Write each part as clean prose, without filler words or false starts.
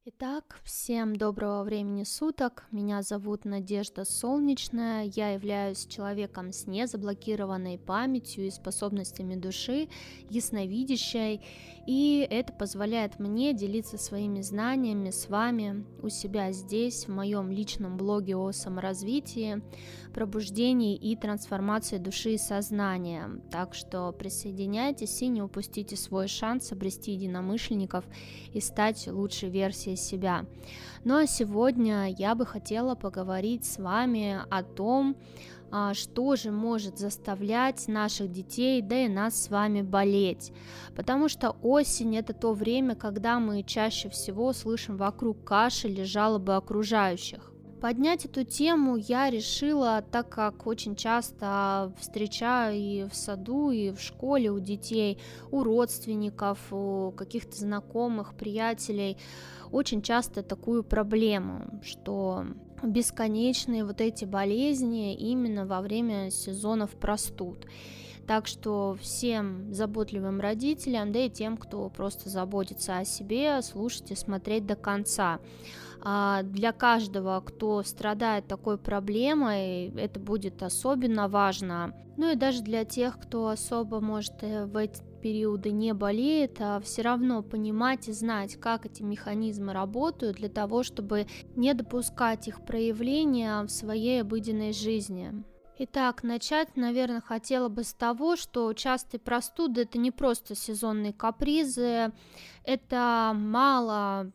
Итак, всем доброго времени суток. Меня зовут Надежда Солнечная. Я являюсь человеком с незаблокированной памятью и способностями души, ясновидящей, и это позволяет мне делиться своими знаниями с вами у себя здесь, в моем личном блоге о саморазвитии, пробуждении и трансформации души и сознания. Так что присоединяйтесь и не упустите свой шанс обрести единомышленников и стать лучшей версией себя. Ну а сегодня я бы хотела поговорить с вами о том, что же может заставлять наших детей, да и нас с вами болеть. Потому что осень — это то время, когда мы чаще всего слышим вокруг кашель и жалобы окружающих. Поднять эту тему я решила, так как очень часто встречаю и в саду, и в школе у детей, у родственников, у каких-то знакомых, приятелей, очень часто такую проблему, что бесконечные вот эти болезни именно во время сезонов простуд. Так что всем заботливым родителям, да и тем, кто просто заботится о себе, слушайте, смотреть до конца. Для каждого, кто страдает такой проблемой, это будет особенно важно. Ну и даже для тех, кто особо, может, в эти периоды не болеет, все равно понимать и знать, как эти механизмы работают, для того, чтобы не допускать их проявления в своей обыденной жизни. Итак, начать, наверное, хотела бы с того, что частые простуды — это не просто сезонные капризы, это мало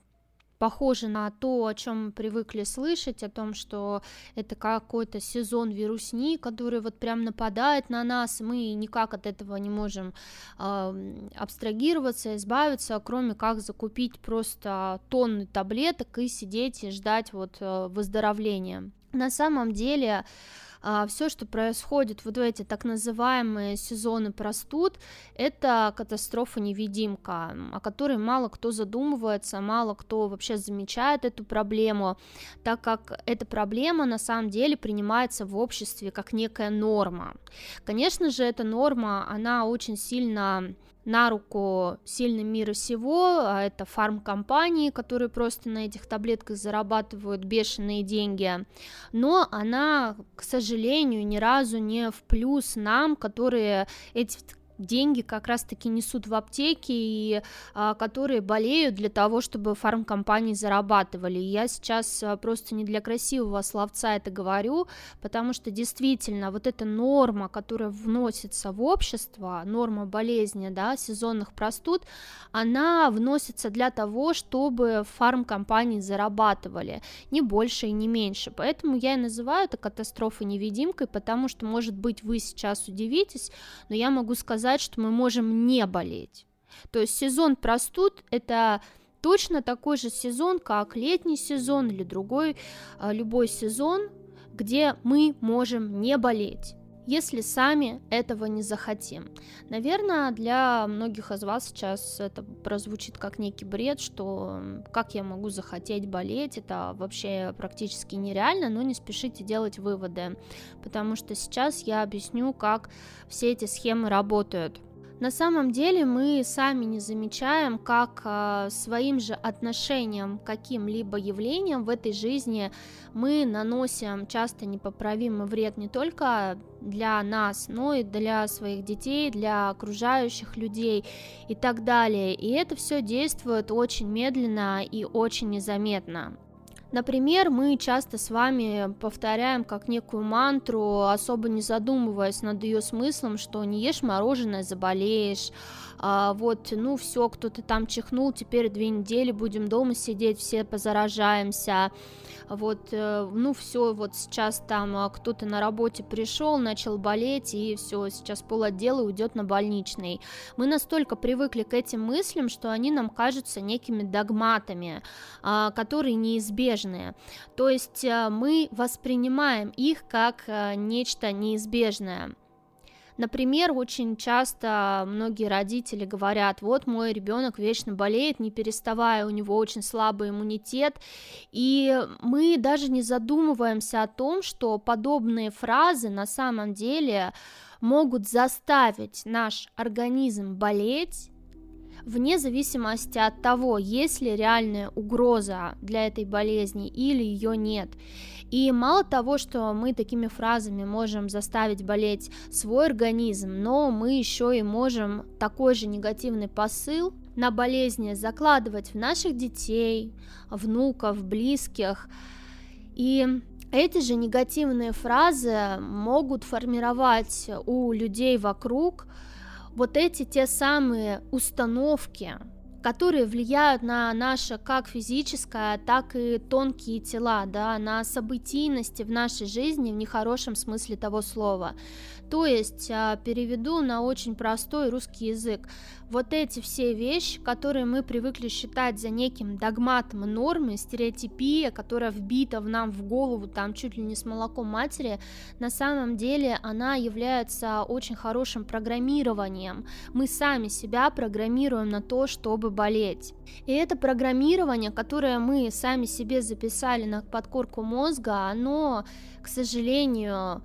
похоже на то, о чем мы привыкли слышать, о том, что это какой-то сезон вирусни, который вот прям нападает на нас, и мы никак от этого не можем абстрагироваться, избавиться, кроме как закупить просто тонны таблеток и сидеть и ждать вот выздоровления. На самом деле все, что происходит вот в эти так называемые сезоны простуд, это катастрофа-невидимка, о которой мало кто задумывается, мало кто вообще замечает эту проблему, так как эта проблема на самом деле принимается в обществе как некая норма. Конечно же, эта норма, она очень сильно на руку сильным мира сего, а это фармкомпании, которые просто на этих таблетках зарабатывают бешеные деньги, но она, к сожалению, ни разу не в плюс нам, которые эти деньги как раз-таки несут в аптеки и которые болеют для того, чтобы фармкомпании зарабатывали. И я сейчас просто не для красивого словца это говорю, потому что действительно вот эта норма, которая вносится в общество, норма болезни, да, сезонных простуд, она вносится для того, чтобы фармкомпании зарабатывали, не больше и не меньше. Поэтому я и называю это катастрофой-невидимкой, потому что, может быть, вы сейчас удивитесь, но я могу сказать, что мы можем не болеть. То есть сезон простуд — это точно такой же сезон, как летний сезон или другой, любой сезон, где мы можем не болеть, если сами этого не захотим. Наверное, для многих из вас сейчас это прозвучит как некий бред, что как я могу захотеть болеть, это вообще практически нереально, но не спешите делать выводы, потому что сейчас я объясню, как все эти схемы работают. На самом деле мы сами не замечаем, как своим же отношением к каким-либо явлениям в этой жизни мы наносим часто непоправимый вред не только для нас, но и для своих детей, для окружающих людей и так далее. И это все действует очень медленно и очень незаметно. Например, мы часто с вами повторяем как некую мантру, особо не задумываясь над ее смыслом, что не ешь мороженое, заболеешь, вот, ну все, кто-то там чихнул, теперь 2 недели будем дома сидеть, все позаражаемся, вот, ну все, вот сейчас там кто-то на работе пришел, начал болеть, и все, сейчас пол-отдела уйдет на больничный. Мы настолько привыкли к этим мыслям, что они нам кажутся некими догматами, которые неизбежны. То есть мы воспринимаем их как нечто неизбежное. Например, очень часто многие родители говорят: вот мой ребенок вечно болеет, не переставая, у него очень слабый иммунитет, и мы даже не задумываемся о том, что подобные фразы на самом деле могут заставить наш организм болеть вне зависимости от того, есть ли реальная угроза для этой болезни или ее нет. И мало того, что мы такими фразами можем заставить болеть свой организм, но мы еще и можем такой же негативный посыл на болезни закладывать в наших детей, внуков, близких. И эти же негативные фразы могут формировать у людей вокруг вот эти те самые установки, которые влияют на наше как физическое, так и тонкие тела, да, на событийности в нашей жизни в нехорошем смысле того слова. То есть, переведу на очень простой русский язык, вот эти все вещи, которые мы привыкли считать за неким догматом нормы, стереотипия, которая вбита в нам в голову там чуть ли не с молоком матери, на самом деле она является очень хорошим программированием. Мы сами себя программируем на то, чтобы болеть. И это программирование, которое мы сами себе записали на подкорку мозга, оно, к сожалению,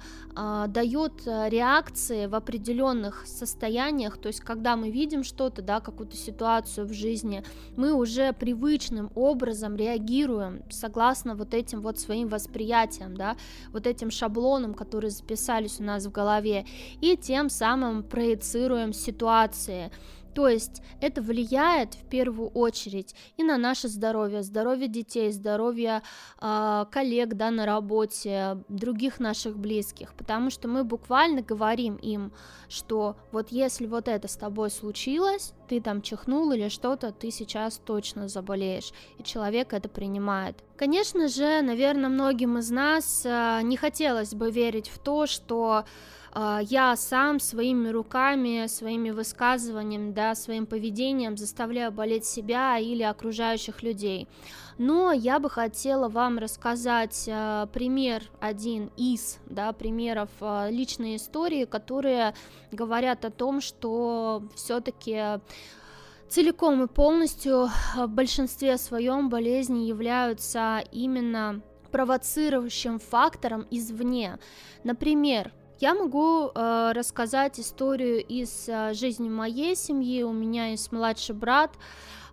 дает реакции в определенных состояниях, то есть когда мы видим что-то, да, какую-то ситуацию в жизни, мы уже привычным образом реагируем согласно вот этим вот своим восприятиям, да, вот этим шаблонам, которые записались у нас в голове, и тем самым проецируем ситуации. То есть это влияет в первую очередь и на наше здоровье, здоровье детей, здоровье коллег, да, на работе, других наших близких, потому что мы буквально говорим им, что вот если вот это с тобой случилось, ты там чихнул или что-то, ты сейчас точно заболеешь, и человек это принимает. Конечно же, наверное, многим из нас не хотелось бы верить в то, что я сам своими руками, своими высказываниями, да, своим поведением заставляю болеть себя или окружающих людей. Но я бы хотела вам рассказать пример один из, да, примеров личной истории, которые говорят о том, что все-таки целиком и полностью в большинстве своем болезни являются именно провоцирующим фактором извне. Например, я могу рассказать историю из жизни моей семьи. У меня есть младший брат,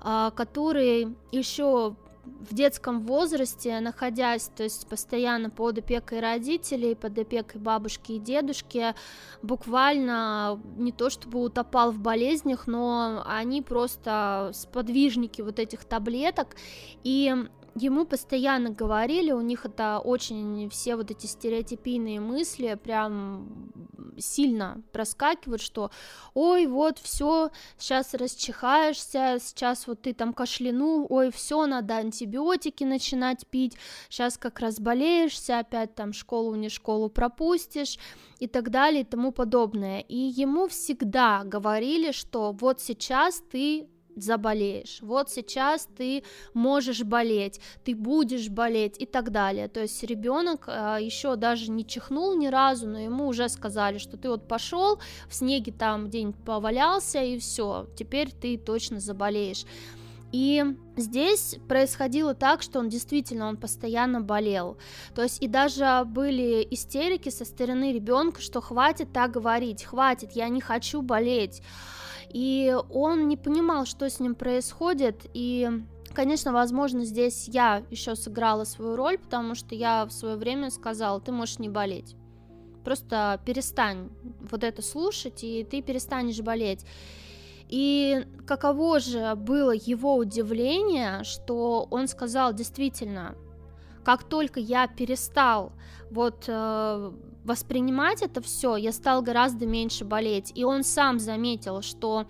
который еще в детском возрасте, находясь, то есть постоянно под опекой родителей, под опекой бабушки и дедушки, буквально не то чтобы утопал в болезнях, но они просто сподвижники вот этих таблеток, и ему постоянно говорили, у них это очень, все вот эти стереотипийные мысли прям сильно проскакивают, что ой, вот все, сейчас расчихаешься, сейчас вот ты там кашлянул, ой, все, надо антибиотики начинать пить, сейчас как разболеешься, опять там школу не школу пропустишь и так далее и тому подобное. И ему всегда говорили, что вот сейчас ты заболеешь, вот сейчас ты можешь болеть, ты будешь болеть и так далее. То есть ребенок еще даже не чихнул ни разу, но ему уже сказали, что ты вот пошел в снеге там где-нибудь повалялся и все, теперь ты точно заболеешь. И здесь происходило так, что он постоянно болел. То есть и даже были истерики со стороны ребенка, что хватит так говорить, хватит, я не хочу болеть. И он не понимал, что с ним происходит, и, конечно, возможно, здесь я еще сыграла свою роль, потому что я в свое время сказала, ты можешь не болеть, просто перестань вот это слушать, и ты перестанешь болеть. И каково же было его удивление, что он сказал, действительно, как только я перестал вот воспринимать это все, я стал гораздо меньше болеть. И он сам заметил, что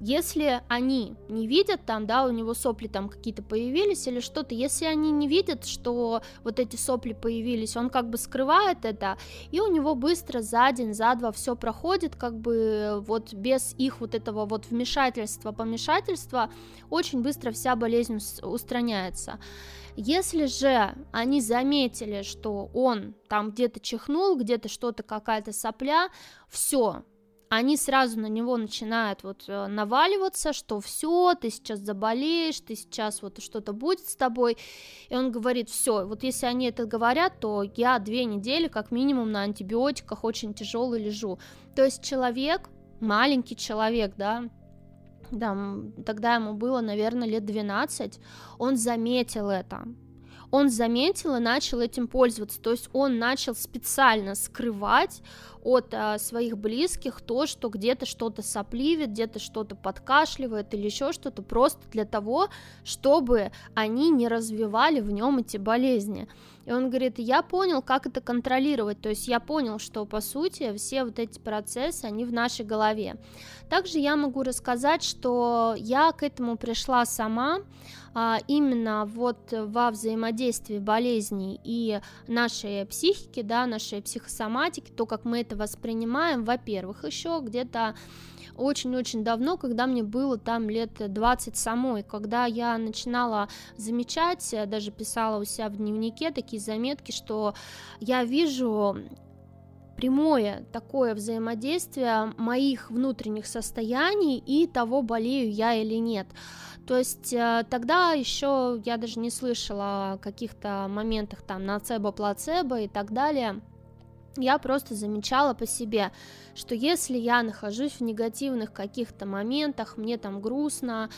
если они не видят там, да, у него сопли там какие-то появились или что-то, если они не видят, что вот эти сопли появились, он как бы скрывает это, и у него быстро за день, за два все проходит, как бы вот без их вот этого вот вмешательства, помешательства, очень быстро вся болезнь устраняется. Если же они заметили, что он там где-то чихнул, где-то что-то, какая-то сопля, все, они сразу на него начинают вот наваливаться, что все, ты сейчас заболеешь, ты сейчас вот что-то будет с тобой, и он говорит, все, вот если они это говорят, то я 2 недели как минимум на антибиотиках очень тяжело лежу. То есть человек, маленький человек, да, да, тогда ему было, наверное, лет 12, он заметил это. Он заметил и начал этим пользоваться, то есть он начал специально скрывать от своих близких то, что где-то что-то сопливит, где-то что-то подкашливает или еще что-то, просто для того, чтобы они не развивали в нем эти болезни. И он говорит, я понял, как это контролировать, то есть я понял, что по сути все вот эти процессы, они в нашей голове. Также я могу рассказать, что я к этому пришла сама, именно вот во взаимодействии болезней и нашей психики, да, нашей психосоматики, то, как мы это воспринимаем, во-первых, еще где-то очень-очень давно, когда мне было там лет 20 самой, когда я начинала замечать, даже писала у себя в дневнике такие заметки, что я вижу прямое такое взаимодействие моих внутренних состояний и того, болею я или нет. То есть тогда еще я даже не слышала о каких-то моментах там ноцебо-плацебо и так далее. Я просто замечала по себе, что если я нахожусь в негативных каких-то моментах, мне там грустно,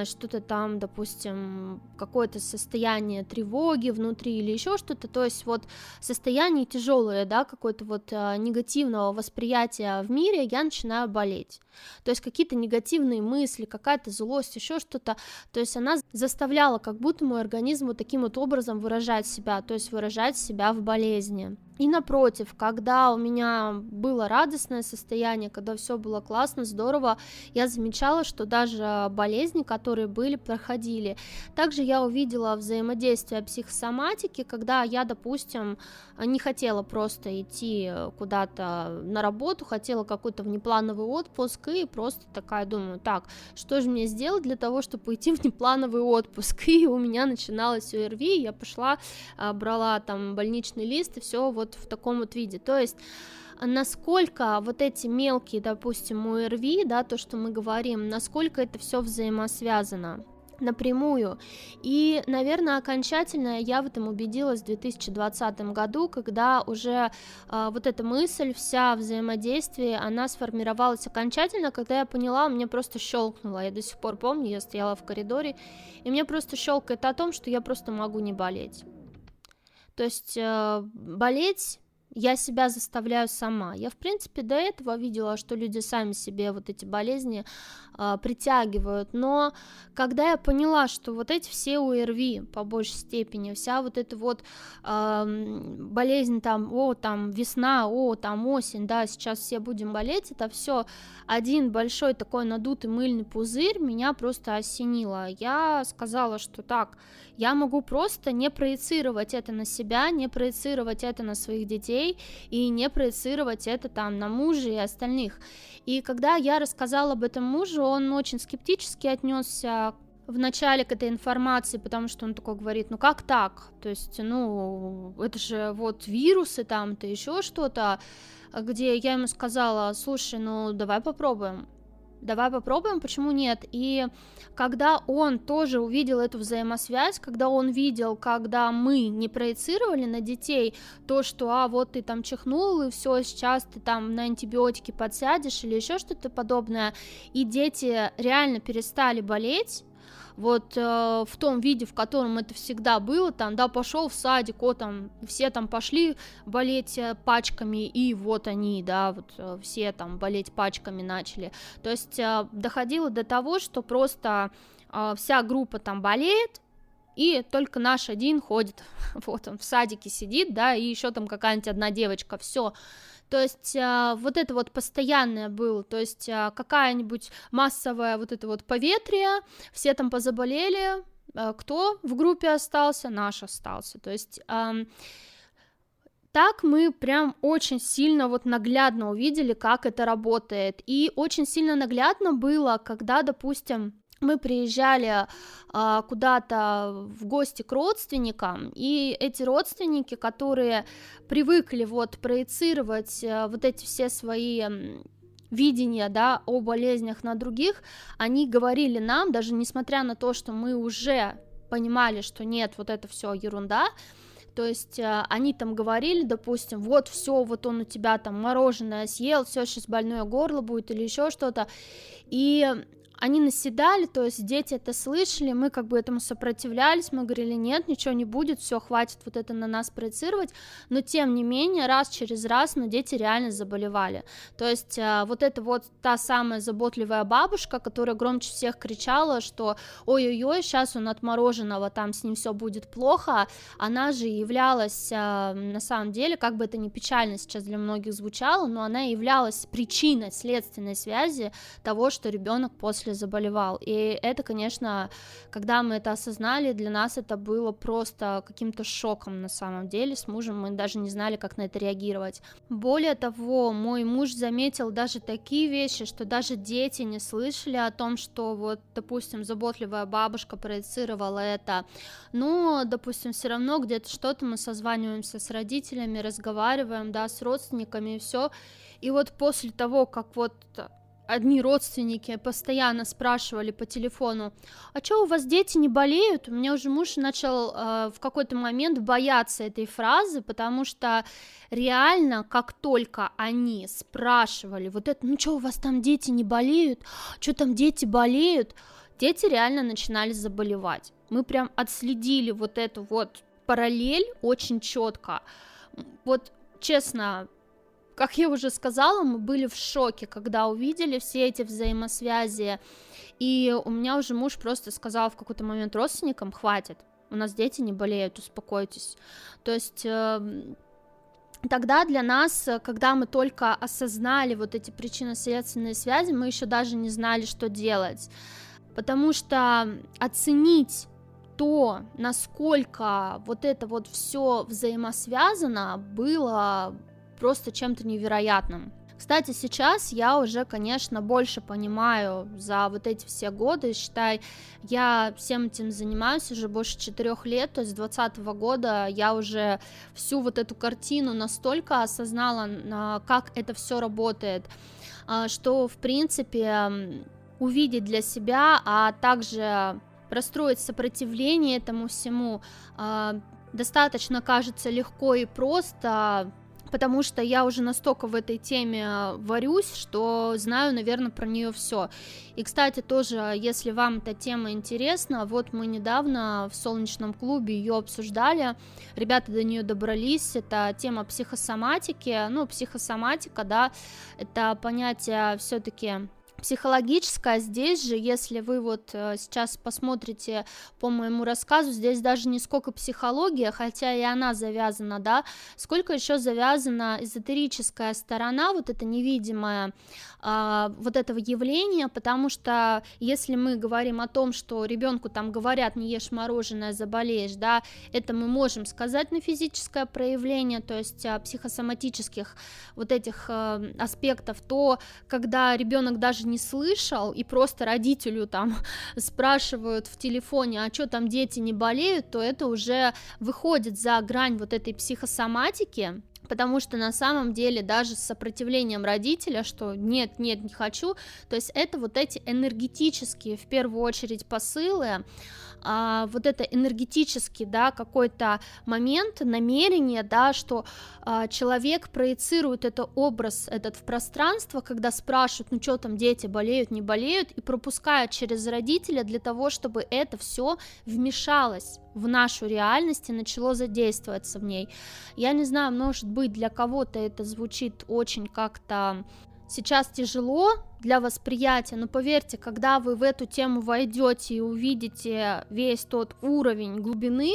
что-то там, допустим, какое-то состояние тревоги внутри или еще что-то, то есть вот состояние тяжелое, да, какое-то вот негативного восприятия в мире, я начинаю болеть. То есть какие-то негативные мысли, какая-то злость, еще что-то, то есть она заставляла как будто мой организм вот таким вот образом выражать себя, то есть выражать себя в болезни. И напротив, когда у меня было радостное состояние, когда все было классно, здорово, я замечала, что даже болезни, которые были, проходили. Также я увидела взаимодействие психосоматики, когда я, допустим, не хотела просто идти куда-то на работу, хотела какой-то внеплановый отпуск, и просто такая думаю, так, что же мне сделать для того, чтобы уйти в внеплановый отпуск, и у меня начиналось ОРВИ, я пошла, брала там больничный лист, и все вот в таком вот виде, то есть насколько вот эти мелкие, допустим, ОРВИ, да, то, что мы говорим, насколько это все взаимосвязано напрямую. И, наверное, окончательно я в этом убедилась в 2020 году, когда уже вот эта мысль, вся взаимодействие, она сформировалась окончательно, когда я поняла, у меня просто щелкнуло, я до сих пор помню, я стояла в коридоре, и мне просто щелкает о том, что я просто могу не болеть. То есть болеть я себя заставляю сама. Я, в принципе, до этого видела, что люди сами себе вот эти болезни притягивают, но когда я поняла, что вот эти все ОРВИ, по большей степени, вся вот эта вот болезнь там, там весна, там осень, да, сейчас все будем болеть, это все один большой такой надутый мыльный пузырь, меня просто осенило. Я сказала, что так, я могу просто не проецировать это на себя, не проецировать это на своих детей и не проецировать это там на мужа и остальных. И когда я рассказала об этом мужу, он очень скептически отнесся в начале к этой информации, потому что он такой говорит, ну как так, то есть, ну, это же вот вирусы там-то, еще что-то, где я ему сказала, слушай, ну давай попробуем, почему нет? И когда он тоже увидел эту взаимосвязь, когда он видел, когда мы не проецировали на детей то, что, вот ты там чихнул, и все, сейчас ты там на антибиотики подсядешь или еще что-то подобное, и дети реально перестали болеть, вот в том виде, в котором это всегда было, там, да, пошел в садик, там, все там пошли болеть пачками, и вот они, да, вот все там болеть пачками начали, то есть доходило до того, что просто вся группа там болеет, и только наш один ходит, вот он в садике сидит, да, и еще там какая-нибудь одна девочка, все. То есть вот это вот постоянное было, то есть какая-нибудь массовая вот это вот поветрие, все там позаболели, кто в группе остался? Наш остался, то есть так мы прям очень сильно вот наглядно увидели, как это работает, и очень сильно наглядно было, когда, допустим, мы приезжали куда-то в гости к родственникам, и эти родственники, которые привыкли вот проецировать вот эти все свои видения, да, о болезнях на других, они говорили нам, даже несмотря на то, что мы уже понимали, что нет, вот это все ерунда, то есть они там говорили, допустим, вот все, вот он у тебя там мороженое съел, все, сейчас больное горло будет или еще что-то, и они наседали, то есть дети это слышали, мы как бы этому сопротивлялись, мы говорили, нет, ничего не будет, все, хватит вот это на нас проецировать, но тем не менее, раз через раз, но дети реально заболевали, то есть вот это вот та самая заботливая бабушка, которая громче всех кричала, что ой-ой-ой, сейчас он от мороженого, там с ним все будет плохо, она же являлась, на самом деле, как бы это ни печально сейчас для многих звучало, но она являлась причиной следственной связи того, что ребенок после заболевал, и это, конечно, когда мы это осознали, для нас это было просто каким-то шоком на самом деле, с мужем мы даже не знали, как на это реагировать. Более того, мой муж заметил даже такие вещи, что даже дети не слышали о том, что вот, допустим, заботливая бабушка проецировала это, но, допустим, все равно где-то что-то мы созваниваемся с родителями, разговариваем, да, с родственниками и все, и вот после того, как вот одни родственники постоянно спрашивали по телефону, а что у вас дети не болеют? У меня уже муж начал в какой-то момент бояться этой фразы, потому что реально, как только они спрашивали вот это, ну что у вас там дети не болеют? Что там дети болеют? Дети реально начинали заболевать. Мы прям отследили вот эту вот параллель очень четко. Вот честно, как я уже сказала, мы были в шоке, когда увидели все эти взаимосвязи, и у меня уже муж просто сказал в какой-то момент родственникам, хватит, у нас дети не болеют, успокойтесь, то есть тогда для нас, когда мы только осознали вот эти причинно-следственные связи, мы еще даже не знали, что делать, потому что оценить то, насколько вот это вот все взаимосвязано, было просто чем-то невероятным. Кстати, сейчас я уже, конечно, больше понимаю за вот эти все годы, считай, я всем этим занимаюсь уже больше 4 лет, то есть с 2020 года я уже всю вот эту картину настолько осознала, как это все работает, что, в принципе, увидеть для себя, а также простроить сопротивление этому всему достаточно, кажется, легко и просто, потому что я уже настолько в этой теме варюсь, что знаю, наверное, про нее все. И, кстати, тоже, если вам эта тема интересна, вот мы недавно в Солнечном клубе ее обсуждали, ребята до нее добрались, это тема психосоматики, ну, психосоматика, да, это понятие все-таки психологическая. Здесь же, если вы вот сейчас посмотрите по моему рассказу, здесь даже не сколько психология, хотя и она завязана, да, сколько еще завязана эзотерическая сторона, вот эта невидимая, вот этого явления, потому что если мы говорим о том, что ребенку там говорят, не ешь мороженое, заболеешь, да, это мы можем сказать на физическое проявление, то есть психосоматических вот этих аспектов, то когда ребенок даже не слышал, и просто родителю там спрашивают в телефоне, а что там дети не болеют, то это уже выходит за грань вот этой психосоматики, потому что на самом деле даже с сопротивлением родителя, что нет, не хочу, то есть это вот эти энергетические, в первую очередь, посылы, вот это энергетический, да, какой-то момент, намерение, да, что человек проецирует этот образ этот в пространство, когда спрашивают, ну что там дети болеют, не болеют, и пропускают через родителя для того, чтобы это все вмешалось в нашу реальность и начало задействоваться в ней. Я не знаю, может быть, для кого-то это звучит очень как-то сейчас тяжело для восприятия, но поверьте, когда вы в эту тему войдете и увидите весь тот уровень глубины,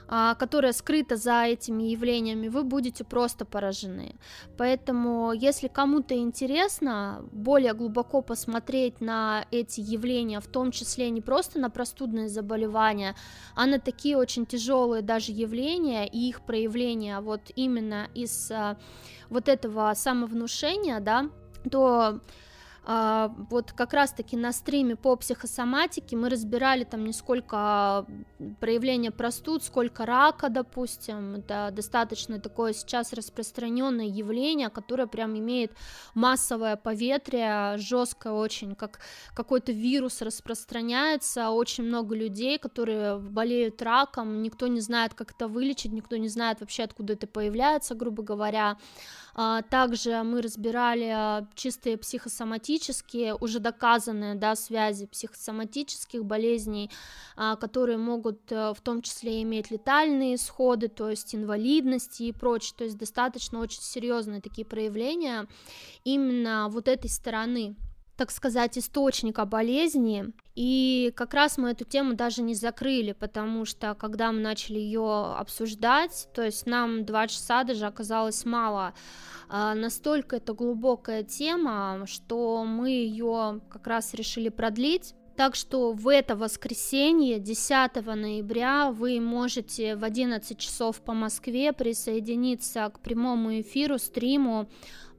которая скрыта за этими явлениями, вы будете просто поражены. Поэтому, если кому-то интересно более глубоко посмотреть на эти явления, в том числе не просто на простудные заболевания, а на такие очень тяжелые даже явления и их проявления вот именно из вот этого самовнушения, да, то вот как раз-таки на стриме по психосоматике мы разбирали там не сколько проявления простуд, сколько рака, допустим, это достаточно такое сейчас распространенное явление, которое прям имеет массовое поветрие, жесткое очень, как какой-то вирус распространяется, очень много людей, которые болеют раком, никто не знает, как это вылечить, никто не знает вообще, откуда это появляется, грубо говоря. Также мы разбирали чистые психосоматические психосоматические, уже доказанные, да, связи психосоматических болезней, которые могут в том числе иметь летальные исходы, то есть инвалидности и прочее, то есть достаточно очень серьезные такие проявления именно вот этой стороны, так сказать, источника болезни. И как раз мы эту тему даже не закрыли, потому что когда мы начали ее обсуждать, то есть нам 2 часа даже оказалось мало. Настолько это глубокая тема, что мы ее как раз решили продлить. Так что в это воскресенье, 10 ноября, вы можете в 11 часов по Москве присоединиться к прямому эфиру, стриму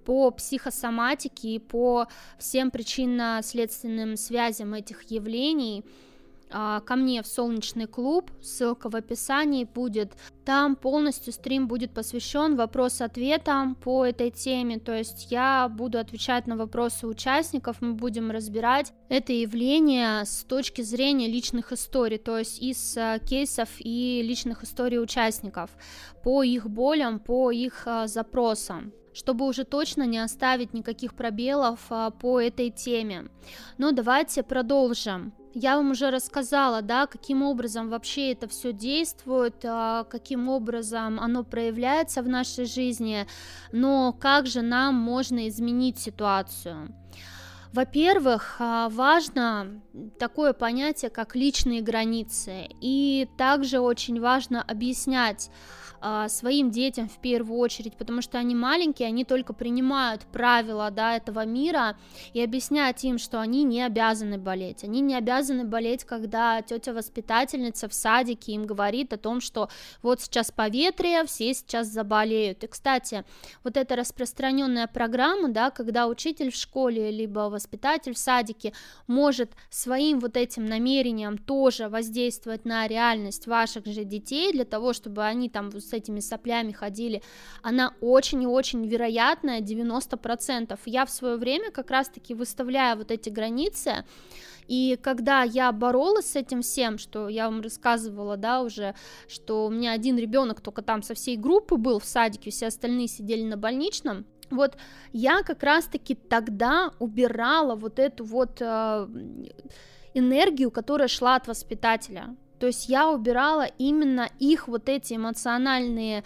по психосоматике и по всем причинно-следственным связям этих явлений ко мне в Солнечный клуб, ссылка в описании будет. Там полностью стрим будет посвящен вопрос-ответам по этой теме, то есть я буду отвечать на вопросы участников, мы будем разбирать это явление с точки зрения личных историй, то есть из кейсов и личных историй участников, по их болям, по их запросам, чтобы уже точно не оставить никаких пробелов по этой теме. Но давайте продолжим. Я вам уже рассказала, да, каким образом вообще это все действует, каким образом оно проявляется в нашей жизни, но как же нам можно изменить ситуацию? Во-первых, важно такое понятие, как личные границы, и также очень важно объяснять своим детям в первую очередь, потому что они маленькие, они только принимают правила, да, этого мира, и объяснять им, что они не обязаны болеть, когда тетя-воспитательница в садике им говорит о том, что вот сейчас поветрие, все сейчас заболеют. И, кстати, вот эта распространенная программа, да, когда учитель в школе, либо воспитатель в садике может своим вот этим намерением тоже воздействовать на реальность ваших же детей, для того, чтобы они там с этими соплями ходили, она очень и очень вероятная, 90%. Я в свое время как раз-таки выставляю вот эти границы, и когда я боролась с этим всем, что я вам рассказывала, да, уже, что у меня один ребенок только там со всей группы был в садике, все остальные сидели на больничном, вот я как раз-таки тогда убирала вот эту вот энергию, которая шла от воспитателя. То есть я убирала именно их вот эти эмоциональные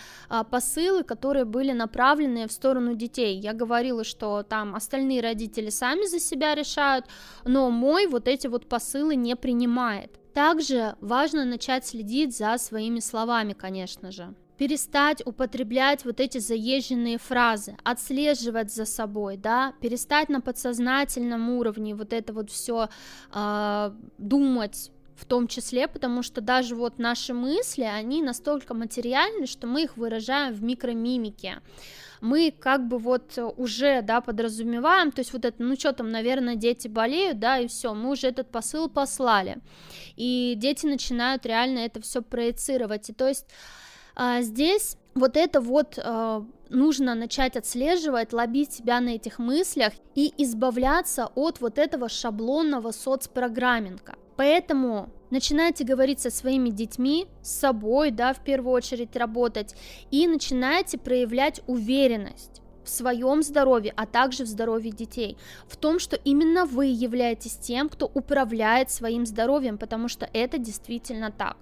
посылы, которые были направлены в сторону детей. Я говорила, что там остальные родители сами за себя решают, но мой вот эти вот посылы не принимает. Также важно начать следить за своими словами, конечно же. Перестать употреблять вот эти заезженные фразы, отслеживать за собой, да, перестать на подсознательном уровне вот это вот все думать, в том числе, потому что даже вот наши мысли, они настолько материальны, что мы их выражаем в микромимике. Мы как бы вот уже, да, подразумеваем, то есть вот это, ну что там, наверное, дети болеют, да, и все, мы уже этот посыл послали, и дети начинают реально это все проецировать, и то есть здесь вот это вот нужно начать отслеживать, ловить себя на этих мыслях и избавляться от вот этого шаблонного соцпрограмминга. Поэтому начинайте говорить со своими детьми, с собой, да, в первую очередь работать, и начинайте проявлять уверенность в своем здоровье, а также в здоровье детей, в том, что именно вы являетесь тем, кто управляет своим здоровьем, потому что это действительно так.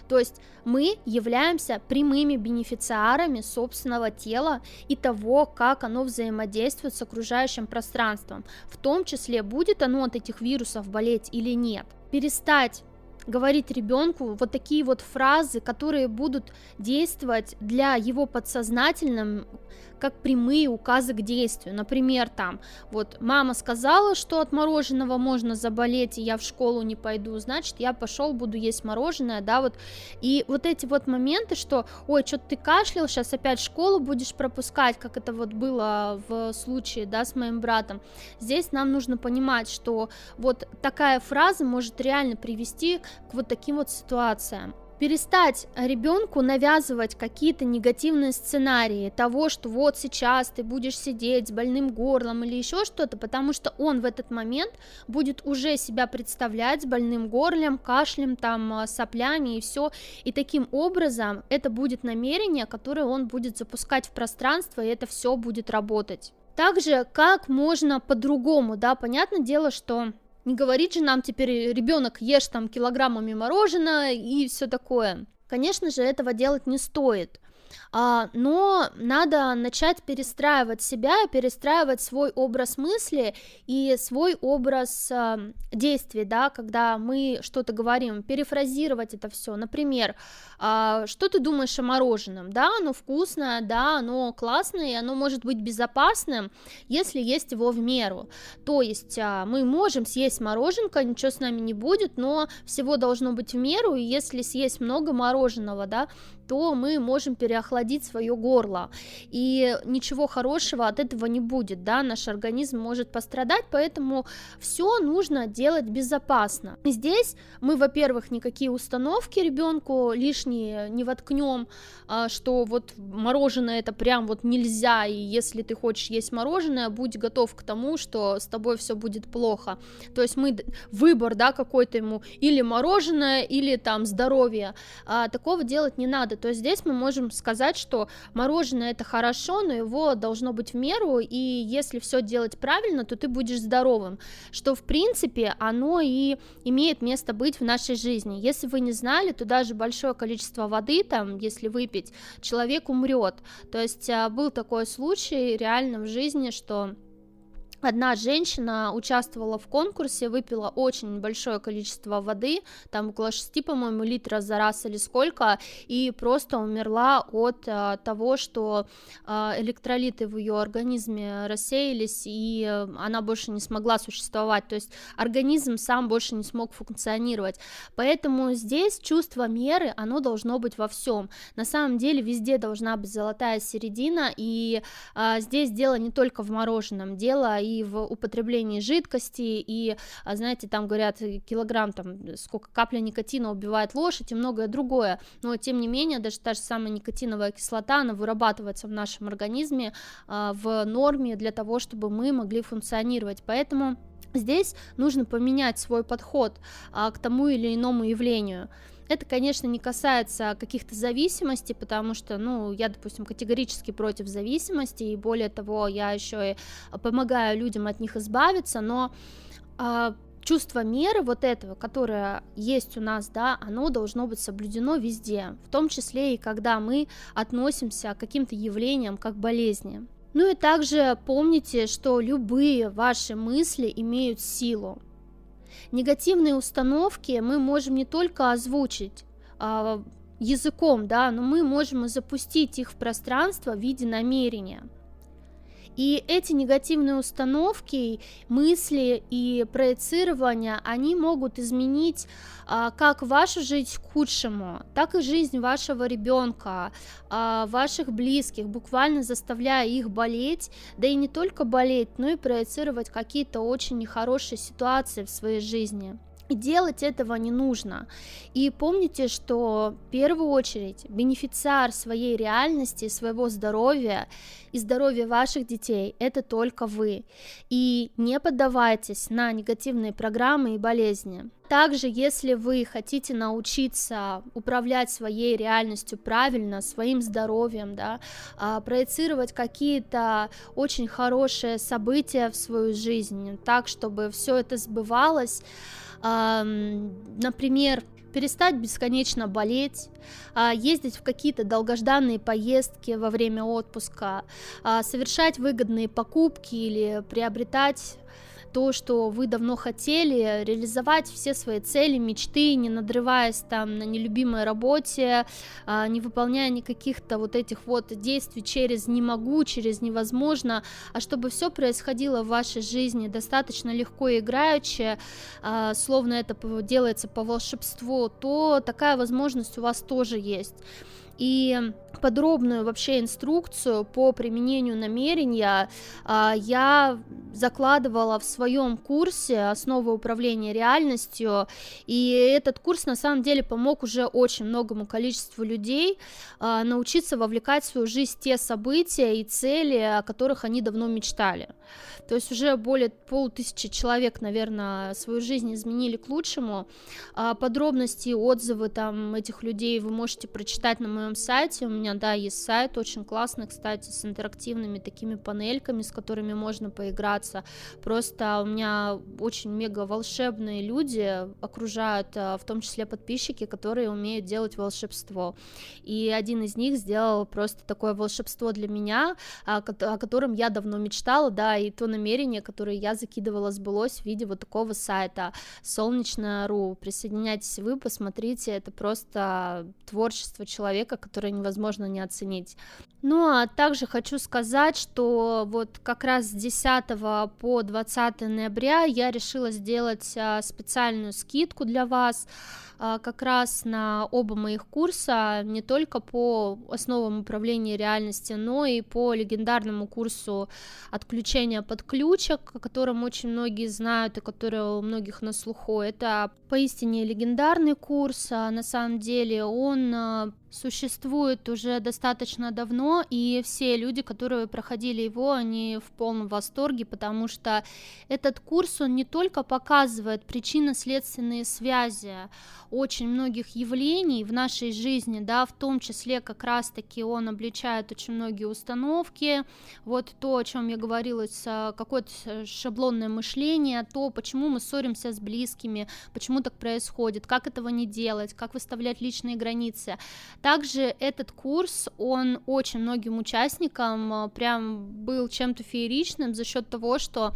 То есть мы являемся прямыми бенефициарами собственного тела и того, как оно взаимодействует с окружающим пространством, в том числе, будет оно от этих вирусов болеть или нет. Перестать говорить ребенку вот такие вот фразы, которые будут действовать для его подсознательного как прямые указы к действию. Например, там, вот мама сказала, что от мороженого можно заболеть, и я в школу не пойду, значит, я пошел, буду есть мороженое, да, вот. И вот эти вот моменты, что, ой, что-то ты кашлял, сейчас опять школу будешь пропускать, как это вот было в случае, да, с моим братом. Здесь нам нужно понимать, что вот такая фраза может реально привести к вот таким вот ситуациям. Перестать ребенку навязывать какие-то негативные сценарии того, что вот сейчас ты будешь сидеть с больным горлом или еще что-то, потому что он в этот момент будет уже себя представлять с больным горлом, кашлем, там, соплями и все, и таким образом это будет намерение, которое он будет запускать в пространство, и это все будет работать. Также, как можно по-другому, да, понятное дело, что не говорит же нам теперь ребенок ешь там килограммами мороженое и все такое. Конечно же, этого делать не стоит. Но надо начать перестраивать себя, перестраивать свой образ мысли и свой образ действий, да, когда мы что-то говорим, перефразировать это все. Например, что ты думаешь о мороженом? Да, оно вкусное, да, оно классное, и оно может быть безопасным, если есть его в меру. То есть мы можем съесть мороженка, ничего с нами не будет, но всего должно быть в меру, и если съесть много мороженого, да, то мы можем переохладить свое горло, и ничего хорошего от этого не будет, да, наш организм может пострадать, поэтому все нужно делать безопасно. Здесь мы, во-первых, никакие установки ребенку лишние не воткнем, что вот мороженое это прям вот нельзя, и если ты хочешь есть мороженое, будь готов к тому, что с тобой все будет плохо. То есть мы выбор, да, какой-то ему, или мороженое, или там здоровье, такого делать не надо. То есть здесь мы можем сказать, что мороженое это хорошо, но его должно быть в меру, и если все делать правильно, то ты будешь здоровым, что в принципе оно и имеет место быть в нашей жизни. Если вы не знали, то даже большое количество воды, там, если выпить, человек умрет. То есть был такой случай реально в жизни, что одна женщина участвовала в конкурсе, выпила очень большое количество воды, там около 6, по-моему, литров за раз или сколько, и просто умерла от того, что электролиты в ее организме рассеялись, и она больше не смогла существовать, то есть организм сам больше не смог функционировать. Поэтому здесь чувство меры, оно должно быть во всем. На самом деле везде должна быть золотая середина, и здесь дело не только в мороженом, дело и в употреблении жидкости, и, знаете, там говорят, килограмм, там, сколько капля никотина убивает лошадь и многое другое, но, тем не менее, даже та же самая никотиновая кислота, она вырабатывается в нашем организме в норме для того, чтобы мы могли функционировать, поэтому здесь нужно поменять свой подход к тому или иному явлению. Это, конечно, не касается каких-то зависимостей, потому что, я, допустим, категорически против зависимости, и более того, я еще и помогаю людям от них избавиться, но чувство меры вот этого, которое есть у нас, да, оно должно быть соблюдено везде, в том числе и когда мы относимся к каким-то явлениям как болезни. Ну и также помните, что любые ваши мысли имеют силу. Негативные установки мы можем не только озвучить языком, да, но мы можем и запустить их в пространство в виде намерения. И эти негативные установки, мысли и проецирования, они могут изменить как вашу жизнь к худшему, так и жизнь вашего ребенка, ваших близких, буквально заставляя их болеть, да и не только болеть, но и проецировать какие-то очень нехорошие ситуации в своей жизни. И делать этого не нужно. И помните, что в первую очередь бенефициар своей реальности, своего здоровья и здоровья ваших детей – это только вы. И не поддавайтесь на негативные программы и болезни. Также, если вы хотите научиться управлять своей реальностью правильно, своим здоровьем, да, проецировать какие-то очень хорошие события в свою жизнь, так, чтобы все это сбывалось, например, перестать бесконечно болеть, ездить в какие-то долгожданные поездки во время отпуска, совершать выгодные покупки или приобретать то, что вы давно хотели, реализовать все свои цели, мечты, не надрываясь там на нелюбимой работе, не выполняя никаких-то вот этих вот действий через «не могу», через «невозможно», а чтобы все происходило в вашей жизни достаточно легко и играюче, словно это делается по волшебству, то такая возможность у вас тоже есть. И подробную вообще инструкцию по применению намерения я закладывала в своем курсе «Основы управления реальностью», и этот курс на самом деле помог уже очень многому количеству людей научиться вовлекать в свою жизнь те события и цели, о которых они давно мечтали. То есть уже более 500 человек, наверное, свою жизнь изменили к лучшему. Подробности, отзывы там этих людей вы можете прочитать на моем моем сайте. У меня, да, есть сайт, очень классный, кстати, с интерактивными такими панельками, с которыми можно поиграться. Просто у меня очень мега волшебные люди окружают, в том числе подписчики, которые умеют делать волшебство. И один из них сделал просто такое волшебство для меня, о котором я давно мечтала, да, и то намерение, которое я закидывала, сбылось в виде вот такого сайта Солнечная.ру. Присоединяйтесь вы, посмотрите, это просто творчество человека, которое невозможно не оценить. Ну, а также хочу сказать, что вот как раз с 10 по 20 ноября я решила сделать специальную скидку для вас, как раз на оба моих курса, не только по основам управления реальности, но и по легендарному курсу отключения подключек, о котором очень многие знают и который у многих на слуху. Это поистине легендарный курс, на самом деле он существует уже достаточно давно, и все люди, которые проходили его, они в полном восторге, потому что этот курс, он не только показывает причинно-следственные связи очень многих явлений в нашей жизни, да, в том числе как раз-таки он обличает очень многие установки, вот то, о чем я говорила, какое-то шаблонное мышление, то, почему мы ссоримся с близкими, почему так происходит, как этого не делать, как выставлять личные границы. Также этот курс, он очень многим участникам прям был чем-то фееричным за счет того, что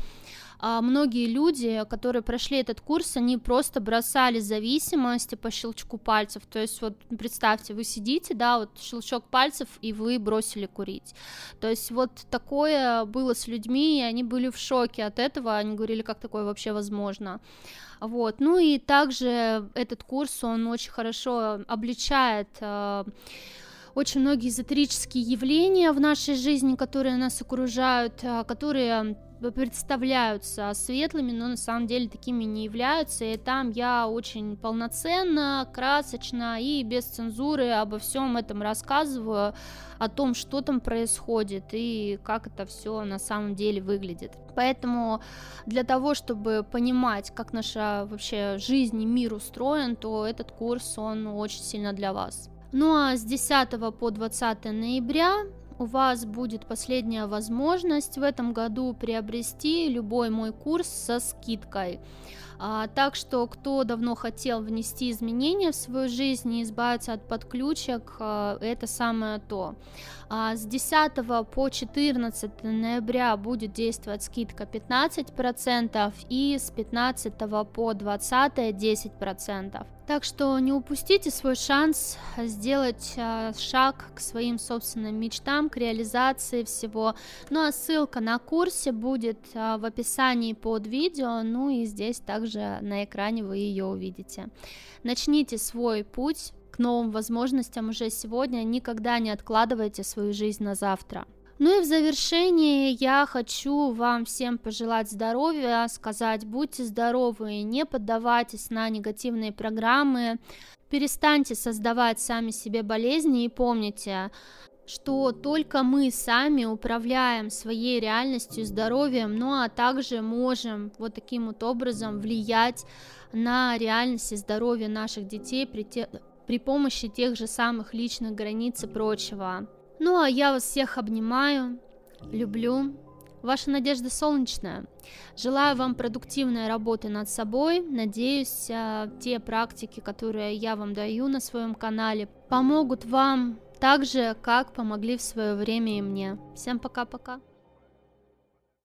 многие люди, которые прошли этот курс, они просто бросали зависимости по щелчку пальцев. То есть вот представьте, вы сидите, да, вот щелчок пальцев, и вы бросили курить. То есть вот такое было с людьми, и они были в шоке от этого, они говорили, как такое вообще возможно. Вот. Ну и также этот курс, он очень хорошо обличает очень многие эзотерические явления в нашей жизни, которые нас окружают, которые представляются светлыми, но на самом деле такими не являются, и там я очень полноценно, красочно и без цензуры обо всем этом рассказываю, о том, что там происходит и как это все на самом деле выглядит. Поэтому для того, чтобы понимать, как наша вообще жизнь и мир устроен, то этот курс, он очень сильно для вас. Ну а с 10 по 20 ноября у вас будет последняя возможность в этом году приобрести любой мой курс со скидкой. Так что, кто давно хотел внести изменения в свою жизнь и избавиться от подключек, это самое то. С 10 по 14 ноября будет действовать скидка 15% и с 15 по 20 10%. Так что не упустите свой шанс сделать шаг к своим собственным мечтам, к реализации всего. Ну а ссылка на курсе будет в описании под видео, ну и здесь также на экране вы ее увидите. Начните свой путь к новым возможностям уже сегодня, никогда не откладывайте свою жизнь на завтра. Ну и в завершении я хочу вам всем пожелать здоровья, сказать: будьте здоровы, не поддавайтесь на негативные программы, перестаньте создавать сами себе болезни и помните, что только мы сами управляем своей реальностью и здоровьем, ну а также можем вот таким вот образом влиять на реальность и здоровье наших детей при помощи тех же самых личных границ и прочего. Ну а я вас всех обнимаю, люблю. Ваша Надежда Солнечная. Желаю вам продуктивной работы над собой. Надеюсь, те практики, которые я вам даю на своем канале, помогут вам так же, как помогли в свое время и мне. Всем пока-пока.